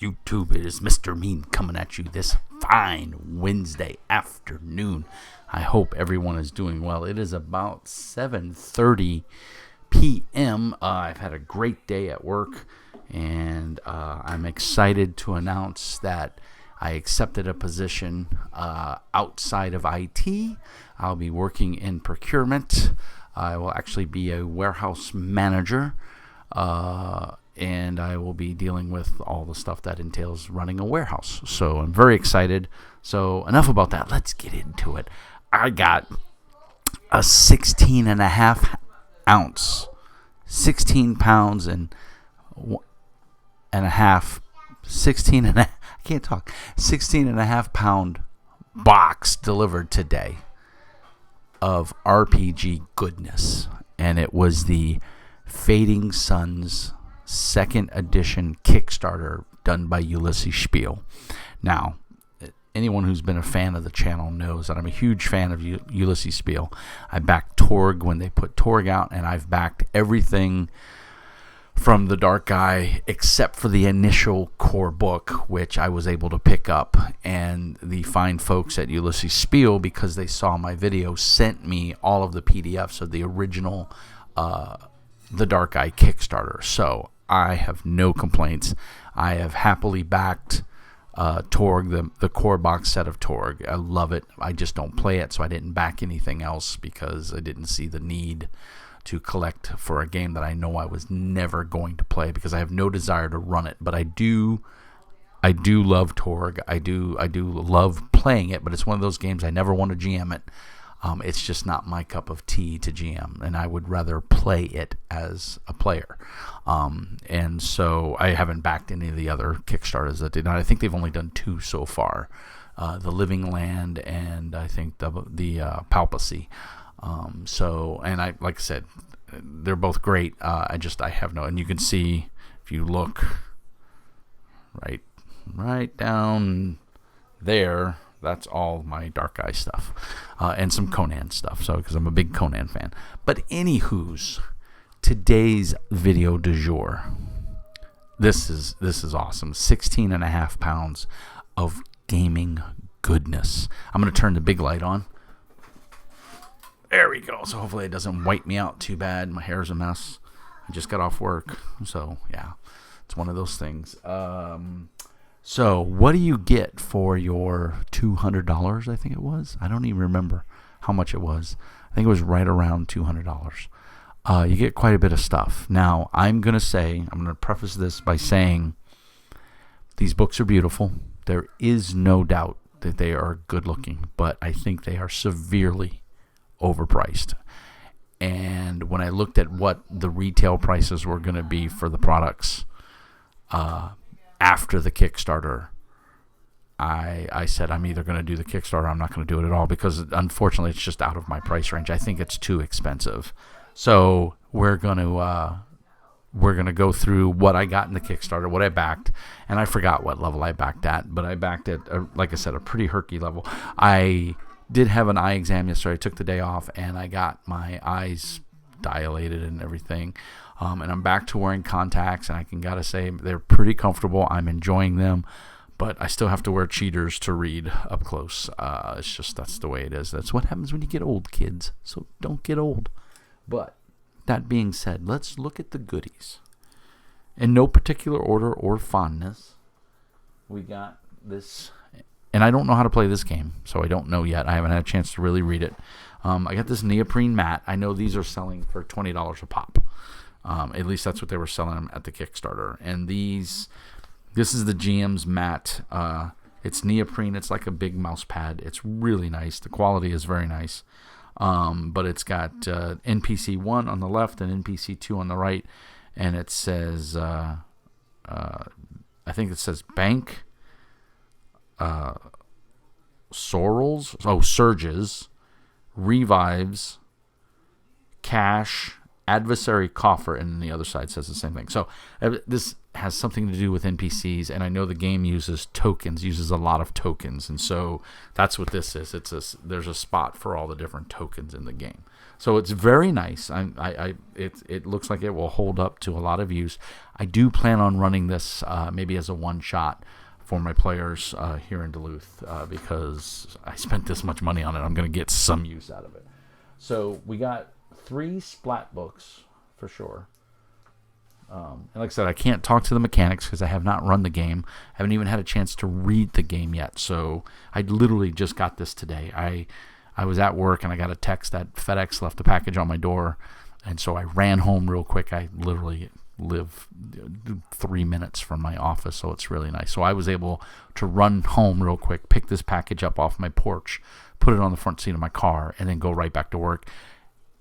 YouTube? It is Mr. Mean coming at you this fine Wednesday afternoon. I hope everyone is doing well. It is about 7:30 p.m. I've had a great day at work, and I'm excited to announce that I accepted a position outside of IT. I'll be working in procurement. I will actually be a warehouse manager, and I will be dealing with all the stuff that entails running a warehouse. So I'm very excited. So enough about that. Let's get into it. I got a 16 and a half ounce, 16 pounds and a half, 16 and a, I can't talk, 16 and a half pound box delivered today of RPG goodness. And it was the Fading Suns second edition Kickstarter done by Ulysses Spiel. Now, anyone who's been a fan of the channel knows that I'm a huge fan of Ulysses Spiel. I backed Torg when they put Torg out, and I've backed everything from The Dark Eye except for the initial core book, which I was able to pick up. And the fine folks at Ulysses Spiel, because they saw my video, sent me all of the PDFs of the original The Dark Eye Kickstarter. So I have no complaints. I have happily backed Torg, the core box set of Torg. I love it. I just don't play it, so I didn't back anything else because I didn't see the need to collect for a game that I know I was never going to play because I have no desire to run it. But I do love Torg. I do love playing it, but it's one of those games I never want to GM it. It's just not my cup of tea to GM, and I would rather play it as a player. And so I haven't backed any of the other Kickstarters that did not. I think they've only done 2 so far, the Living Land and I think the Palpacy. And I, like I said, they're both great. I have no, and you can see if you look right down there. That's all my Dark Eye stuff, and some Conan stuff. So, because I'm a big Conan fan. But anywho's, today's video du jour. This is awesome. 16 and a half pounds of gaming goodness. I'm gonna turn the big light on. There we go. So hopefully it doesn't wipe me out too bad. My hair's a mess. I just got off work, so yeah, it's one of those things. So, what do you get for your $200, I think it was? I don't even remember how much it was. I think it was right around $200. You get quite a bit of stuff. Now, I'm going to preface this by saying these books are beautiful. There is no doubt that they are good looking, but I think they are severely overpriced. And when I looked at what the retail prices were going to be for the products, after the Kickstarter, I said I'm either going to do the Kickstarter or I'm not going to do it at all because unfortunately it's just out of my price range. I think it's too expensive. So we're going to go through what I got in the Kickstarter, what I backed, and I forgot what level I backed at, but I backed at, like I said, a pretty herky level. I did have an eye exam yesterday. I took the day off and I got my eyes dilated and everything. And I'm back to wearing contacts, and I gotta say they're pretty comfortable. I'm enjoying them, but I still have to wear cheaters to read up close. It's just that's the way it is. That's what happens when you get old, kids. So don't get old. But that being said, let's look at the goodies. In no particular order or fondness, we got this, and I don't know how to play this game, so I don't know yet. I haven't had a chance to really read it. I got this neoprene mat. I know these are selling for $20 a pop. At least that's what they were selling them at the Kickstarter. And this is the GM's mat. It's neoprene. It's like a big mouse pad. It's really nice. The quality is very nice. But it's got NPC 1 on the left and NPC 2 on the right. And it says, I think it says bank, surges, revives, cash, Adversary Coffer, and the other side says the same thing. So this has something to do with NPCs, and I know the game uses tokens, uses a lot of tokens, and so that's what this is. There's a spot for all the different tokens in the game. So it's very nice. It looks like it will hold up to a lot of use. I do plan on running this maybe as a one-shot for my players here in Duluth because I spent this much money on it. I'm going to get some use out of it. So we got 3 splat books for sure. And like I said, I can't talk to the mechanics because I have not run the game. I haven't even had a chance to read the game yet. So I literally just got this today. I was at work and I got a text that FedEx left a package on my door. And so I ran home real quick. I literally live 3 minutes from my office, so it's really nice. So I was able to run home real quick, pick this package up off my porch, put it on the front seat of my car, and then go right back to work.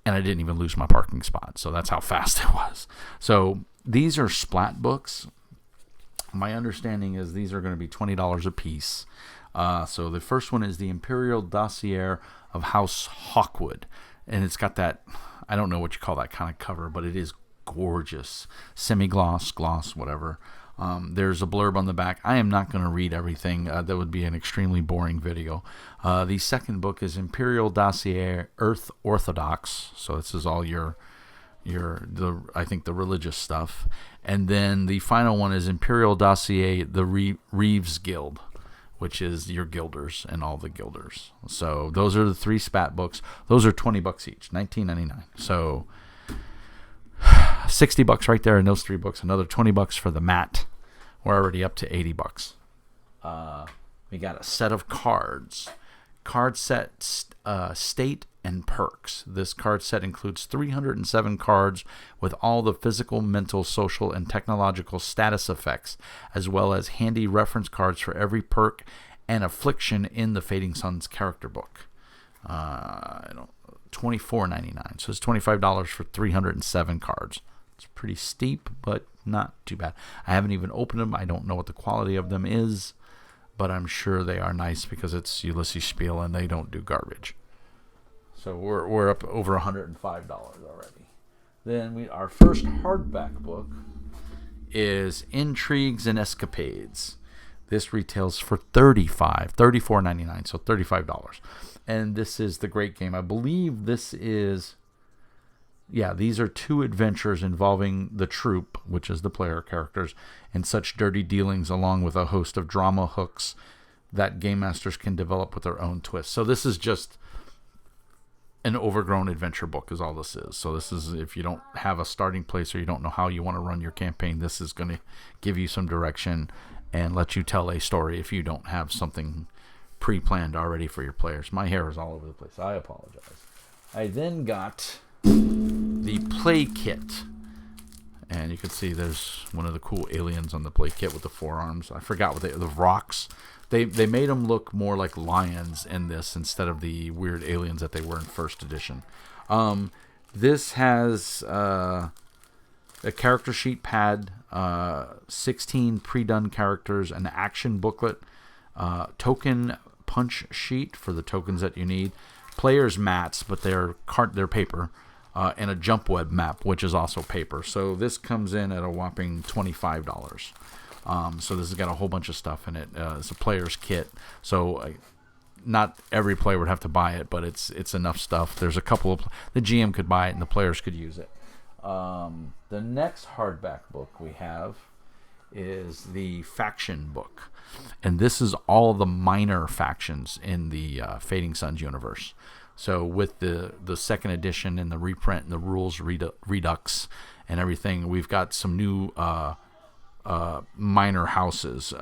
And I didn't even lose my parking spot. So that's how fast it was. So these are splat books. My understanding is these are going to be $20 a piece. So the first one is the Imperial Dossier of House Hawkwood. And it's got that, I don't know what you call that kind of cover, but it is gorgeous. Semi-gloss, gloss, whatever. There's a blurb on the back. I am not going to read everything. That would be an extremely boring video. The second book is Imperial Dossier Earth Orthodox. So this is all I think the religious stuff. And then the final one is Imperial Dossier the Reeves Guild, which is your guilders and all the guilders. So those are the 3 spat books. Those are $20 each, $19.99. So $60 right there in those 3 books. Another $20 for the mat. We're already up to $80. We got a set of cards. Card set State and Perks. This card set includes 307 cards with all the physical, mental, social, and technological status effects, as well as handy reference cards for every perk and affliction in the Fading Suns character book. $24.99. So it's $25 for 307 cards. It's pretty steep, but not too bad. I haven't even opened them. I don't know what the quality of them is, but I'm sure they are nice because it's Ulysses Spiel and they don't do garbage. So we're up over $105 already. Then our first hardback book is Intrigues and Escapades. This retails for $34.99, so $35. And this is the great game. I believe this is, these are 2 adventures involving the troupe, which is the player characters, and such dirty dealings, along with a host of drama hooks that game masters can develop with their own twist. So this is just an overgrown adventure book is all this is. So this is, if you don't have a starting place or you don't know how you want to run your campaign, this is going to give you some direction and let you tell a story if you don't have something pre-planned already for your players. My hair is all over the place. I apologize. I then got the play kit. And you can see there's one of the cool aliens on the play kit with the forearms. I forgot what the rocks. They made them look more like lions in this instead of the weird aliens that they were in first edition. This has a character sheet pad, 16 pre-done characters, an action booklet, token punch sheet for the tokens that you need, players mats, but they're paper, and a jump web map, which is also paper. So this comes in at a whopping $25. So this has got a whole bunch of stuff in it. It's a player's kit, so not every player would have to buy it, but it's enough stuff. There's a couple of the GM could buy it and the players could use it. The next hardback book we have is the faction book, and this is all the minor factions in the Fading Suns universe. So with the second edition and the reprint and the rules redux and everything, we've got some new minor houses,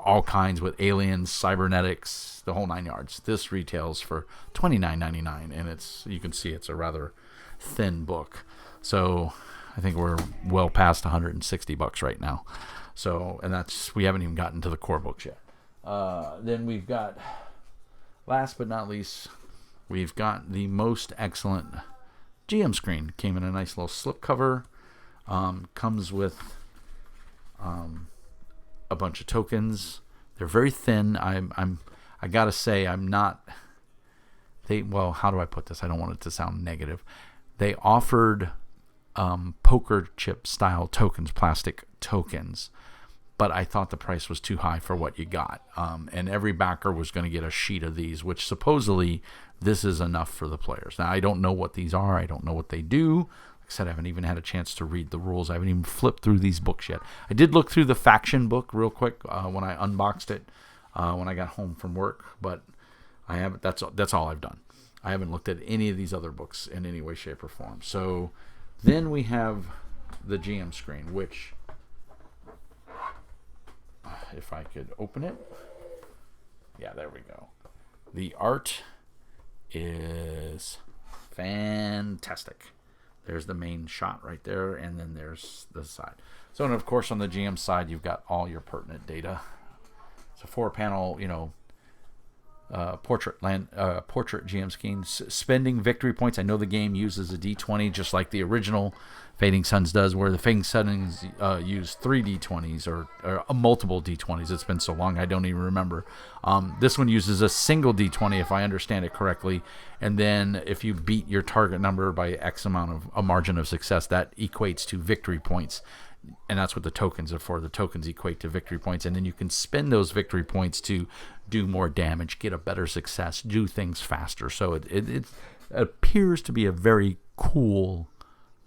all kinds with aliens, cybernetics, the whole 9 yards. This retails for $29.99, and you can see it's a rather thin book. So I think we're well past $160 right now. So, and we haven't even gotten to the core books yet. Then we've got, last but not least, we've got the most excellent GM screen. Came in a nice little slipcover. Comes with a bunch of tokens. They're very thin. I gotta say, I'm not. Well, how do I put this? I don't want it to sound negative. they offered poker chip style tokens, plastic tokens, but I thought the price was too high for what you got. And every backer was going to get a sheet of these, which supposedly this is enough for the players. Now, I don't know what these are. I don't know what they do. Like I said, I haven't even had a chance to read the rules. I haven't even flipped through these books yet. I did look through the faction book real quick when I unboxed it when I got home from work, but I haven't. That's all I've done. I haven't looked at any of these other books in any way, shape, or form. So then we have the GM screen, which, if I could open it, yeah, there we go. The art is fantastic. There's the main shot right there, and then there's the side. So, and of course, on the GM side, you've got all your pertinent data. It's a 4-panel, portrait GM scheme. Spending victory points. I know the game uses a D20 just like the original Fading Suns does, where the Fading Suns use 3 D20s or multiple D20s. It's been so long I don't even remember. This one uses a single D20 if I understand it correctly, and then if you beat your target number by X amount of a margin of success, that equates to victory points. And that's what the tokens are for. The tokens equate to victory points, and then you can spend those victory points to do more damage, get a better success, do things faster. So it appears to be a very cool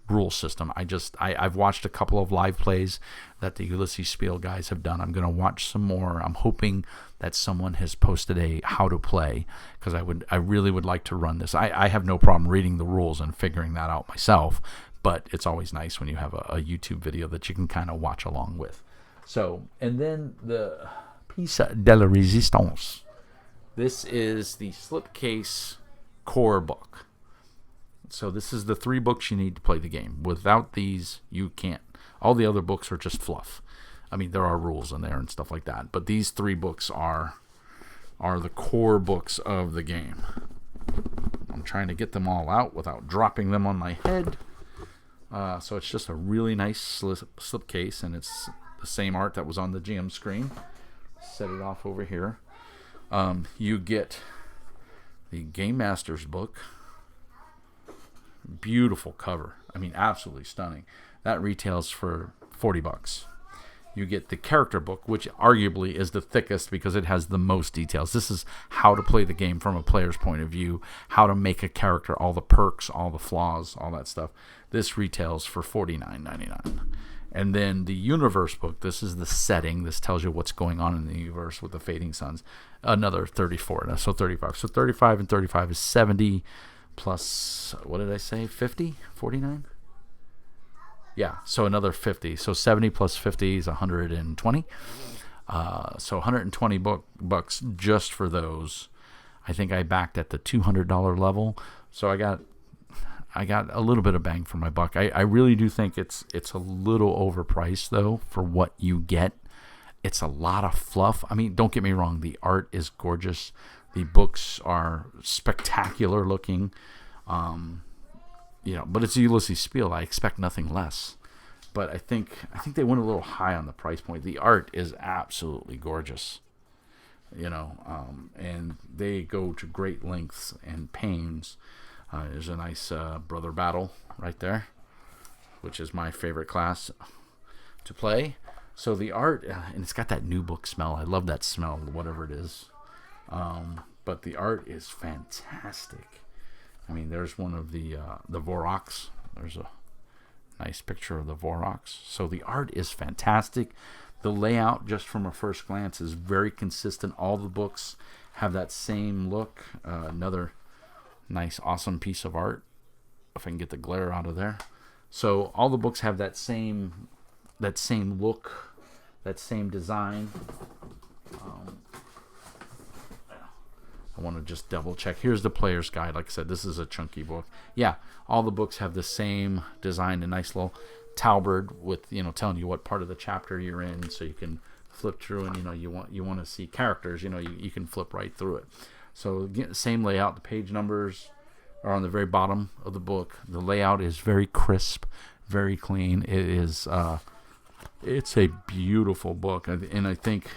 rule system. I've watched a couple of live plays that the Ulysses Spiel guys have done. I'm going to watch some more. I'm hoping that someone has posted a how to play, because I really would like to run this. I have no problem reading the rules and figuring that out myself, but it's always nice when you have a YouTube video that you can kind of watch along with. So, and then the Piece de la Resistance. This is the slipcase core book. So this is the 3 books you need to play the game. Without these, you can't. All the other books are just fluff. I mean, there are rules in there and stuff like that, but these 3 books are the core books of the game. I'm trying to get them all out without dropping them on my head. So it's just a really nice slipcase, and it's the same art that was on the GM screen. Set it off over here. You get the Game Master's book. Beautiful cover. I mean, absolutely stunning. That retails for $40. You get the character book, which arguably is the thickest because it has the most details. This is how to play the game from a player's point of view, how to make a character, all the perks, all the flaws, all that stuff. This retails for $49.99. And then the universe book, this is the setting. This tells you what's going on in the universe with the Fading Suns. Another $34. So $35. So 35 and 35 is 70 plus, what did I say, 50? 49? Yeah, so another 50. So 70 plus 50 is 120. So 120 bucks just for those. I think I backed at the $200 level. So I got a little bit of bang for my buck. I really do think it's a little overpriced, though, for what you get. It's a lot of fluff. I mean, don't get me wrong. The art is gorgeous. The books are spectacular looking. But it's Ulysses Spiel. I expect nothing less. But I think they went a little high on the price point. The art is absolutely gorgeous. And they go to great lengths and pains. There's a nice brother battle right there, which is my favorite class to play. So the art, and it's got that new book smell. I love that smell, whatever it is. But the art is fantastic. I mean, there's one of the Voroks. There's a nice picture of the Voroks. So the art is fantastic. The layout, just from a first glance, is very consistent. All the books have that same look. Another nice, awesome piece of art. If I can get the glare out of there. So all the books have that same look, that same design. I want to just double check. Here's the player's guide. Like I said, this is a chunky book. Yeah, all the books have the same design, a nice little Talbert with, telling you what part of the chapter you're in, so you can flip through, and you want to see characters, you can flip right through it. So again, same layout. The page numbers are on the very bottom of the book. The layout is very crisp, very clean. It is it's a beautiful book, and I think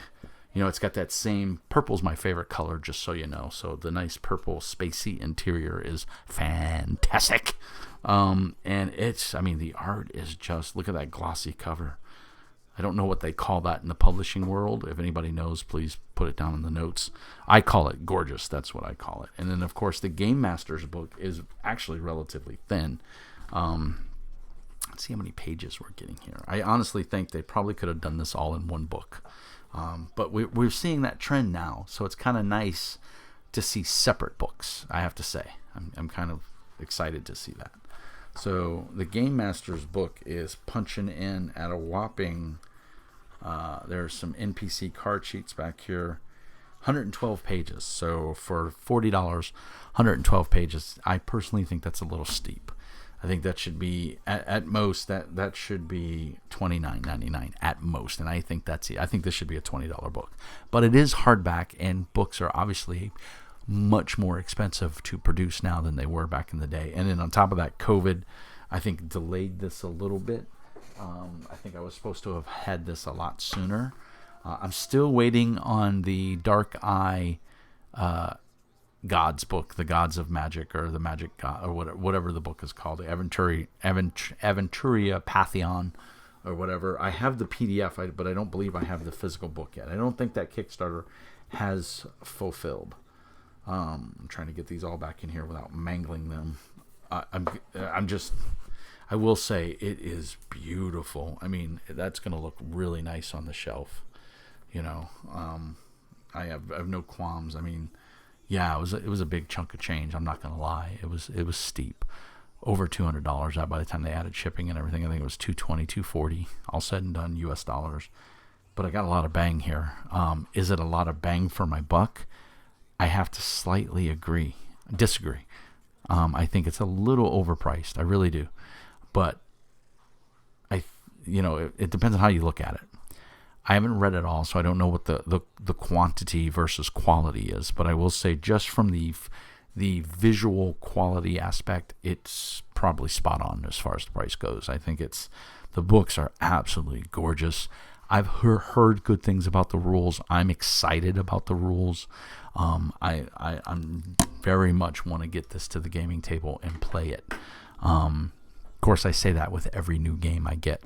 It's got that same purple's my favorite color, just so you know. So the nice purple spacey interior is fantastic. And the art is just, look at that glossy cover. I don't know what they call that in the publishing world. If anybody knows, please put it down in the notes. I call it gorgeous. That's what I call it. And then, of course, the Game Masters book is actually relatively thin. Let's see how many pages we're getting here. I honestly think they probably could have done this all in one book. But we're seeing that trend now. So it's kind of nice to see separate books, I have to say. I'm kind of excited to see that. So the Game Masters book is punching in at a whopping, there's some NPC card sheets back here, 112 pages. So for $40, 112 pages, I personally think that's a little steep. I think that should be, at most, that should be $29.99 at most. And I think that's it. I think this should be a $20 book. But it is hardback, and books are obviously much more expensive to produce now than they were back in the day. And then on top of that, COVID, I think, delayed this a little bit. I think I was supposed to have had this a lot sooner. I'm still waiting on the Dark Eye Gods book, the Gods of Magic, or the Magic God, or whatever the book is called, the Aventuria Pantheon, or whatever. I have the PDF, but I don't believe I have the physical book yet. I don't think that Kickstarter has fulfilled. I'm trying to get these all back in here without mangling them. I will say it is beautiful. I mean, that's going to look really nice on the shelf. I have no qualms. I mean, yeah, it was a big chunk of change. I'm not going to lie. It was steep. Over $200 by the time they added shipping and everything. I think it was $220, $240, all said and done, US dollars. But I got a lot of bang here. Is it a lot of bang for my buck? I have to slightly disagree. I think it's a little overpriced. I really do. But it depends on how you look at it. I haven't read it all, so I don't know what the quantity versus quality is. But I will say, just from the visual quality aspect, it's probably spot on as far as the price goes. I think the books are absolutely gorgeous. I've heard good things about the rules. I'm excited about the rules. I'm very much want to get this to the gaming table and play it. Of course, I say that with every new game I get,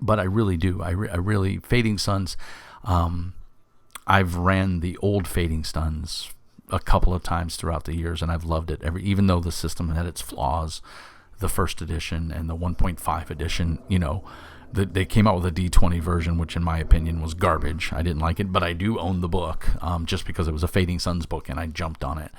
but I really do. I really, Fading Suns. I've ran the old Fading Suns a couple of times throughout the years, and I've loved it. Even though the system had its flaws, the first edition and the 1.5 edition, they came out with a D20 version, which in my opinion was garbage. I didn't like it, but I do own the book just because it was a Fading Suns book and I jumped on it.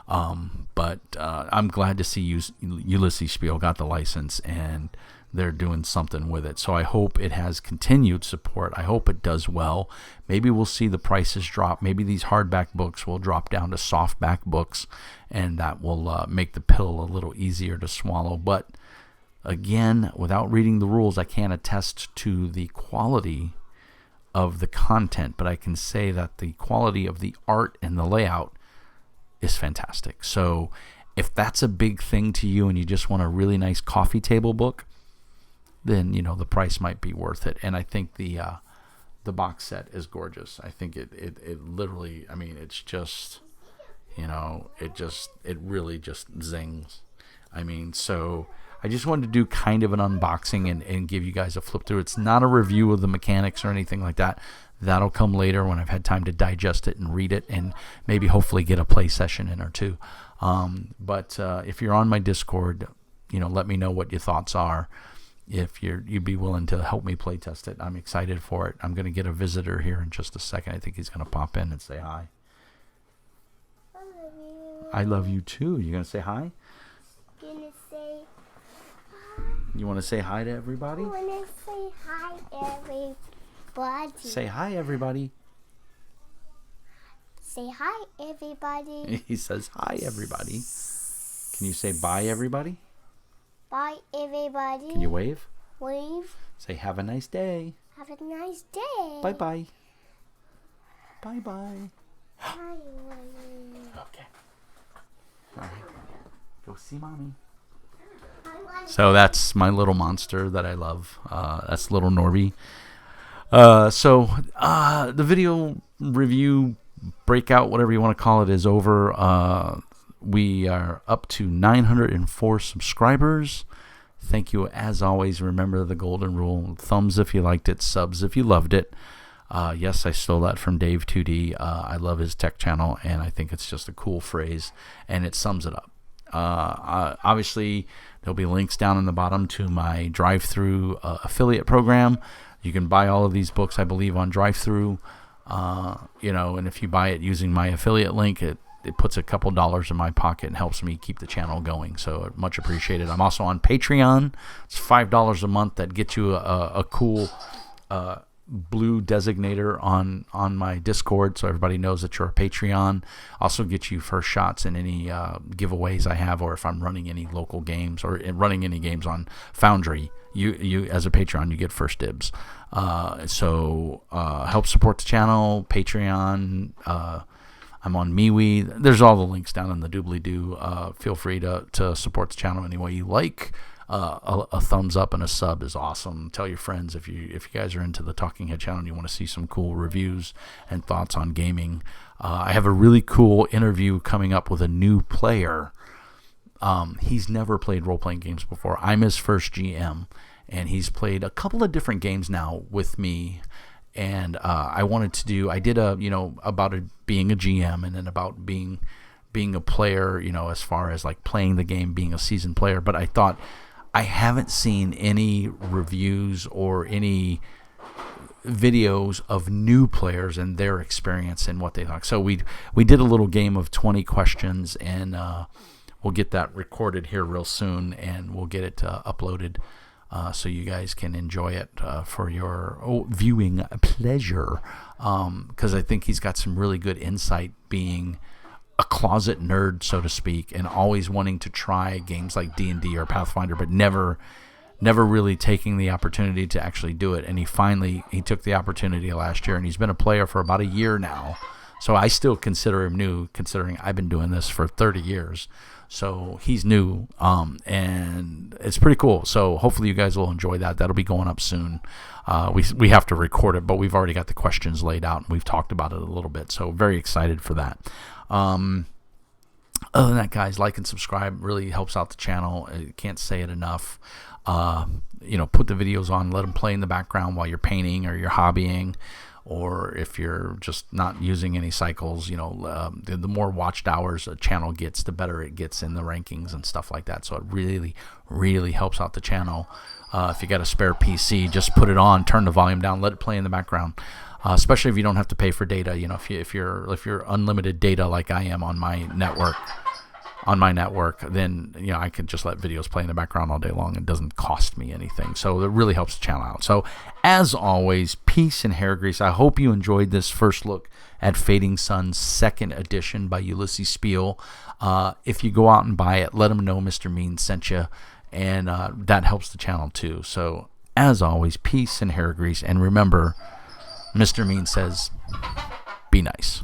But I'm glad to see Ulysses Spiel got the license and they're doing something with it. So I hope it has continued support. I hope it does well. Maybe we'll see the prices drop. Maybe these hardback books will drop down to softback books, and that will make the pill a little easier to swallow. But again, without reading the rules, I can't attest to the quality of the content, but I can say that the quality of the art and the layout is fantastic. So if that's a big thing to you and you just want a really nice coffee table book, then the price might be worth it. And I think the box set is gorgeous. I think it literally, I mean, it's just, it really just zings. I mean, so I just wanted to do kind of an unboxing and give you guys a flip through. It's not a review of the mechanics or anything like that. That'll come later when I've had time to digest it and read it and maybe hopefully get a play session in or two. But if you're on my Discord, let me know what your thoughts are. If you'd be willing to help me play test it, I'm excited for it. I'm going to get a visitor here in just a second. I think he's going to pop in and say hi. I love you. I love you too. You going to say hi? I'm gonna say hi. You want to say hi to everybody? I wanna say hi, everybody. Say hi, everybody. Say hi, everybody. He says hi, everybody. Can you say bye, everybody? Bye, everybody. Can you wave? Wave. Say have a nice day. Have a nice day. Bye-bye. Bye-bye. Bye, Mommy. Okay. All right. Go see Mommy. I want So that's my little monster that I love. That's little Norby. The video review breakout, whatever you want to call it, is over. We are up to 904 subscribers. Thank you, as always. Remember the golden rule: thumbs if you liked it, subs if you loved it. Yes, I stole that from Dave 2D. I love his tech channel, and I think it's just a cool phrase, and it sums it up. Obviously, there'll be links down in the bottom to my drive-through affiliate program. You can buy all of these books, I believe, on drive-through. And if you buy it using my affiliate link, it puts a couple dollars in my pocket and helps me keep the channel going. So much appreciated. I'm also on Patreon. It's $5 a month. That gets you a cool blue designator on my Discord, so everybody knows that you're a Patreon. Also gets you first shots in any giveaways I have, or if I'm running any local games or running any games on Foundry. You as a Patreon, you get first dibs. Help support the channel. Patreon. I'm on MeWe. There's all the links down in the doobly-doo. Feel free to support the channel any way you like. A thumbs up and a sub is awesome. Tell your friends if you guys are into the Talking Head channel and you want to see some cool reviews and thoughts on gaming. I have a really cool interview coming up with a new player. He's never played role-playing games before. I'm his first GM, and he's played a couple of different games now with me. And I did about being a GM, and then about being a player, as far as like playing the game, being a seasoned player. But I thought, I haven't seen any reviews or any videos of new players and their experience and what they thought. So we did a little game of 20 questions, and we'll get that recorded here real soon, and we'll get it uploaded so you guys can enjoy it for your viewing pleasure. Because I think he's got some really good insight, being a closet nerd, so to speak, and always wanting to try games like D&D or Pathfinder, but never really taking the opportunity to actually do it. And he took the opportunity last year, and he's been a player for about a year now. So I still consider him new, considering I've been doing this for 30 years. So he's new, and it's pretty cool. So hopefully you guys will enjoy that. That'll be going up soon. We have to record it, but we've already got the questions laid out, and we've talked about it a little bit. So very excited for that. Other than that, guys, like and subscribe really helps out the channel. I can't say it enough. Put the videos on, let them play in the background while you're painting or you're hobbying, or if you're just not using any cycles. The more watched hours a channel gets, the better it gets in the rankings and stuff like that. So it really, really helps out the channel. If you got a spare PC, just put it on, turn the volume down, let it play in the background. Especially if you don't have to pay for data. If you're unlimited data like I am on my network, then I can just let videos play in the background all day long. It doesn't cost me anything, so it really helps the channel out. So as always, peace and hair grease. I hope you enjoyed this first look at Fading Sun's 2nd edition by Ulysses Spiel. If you go out and buy it, let them know Mr. Mean sent you, and that helps the channel too. So as always, peace and hair grease, and remember, Mr. Mean says, be nice.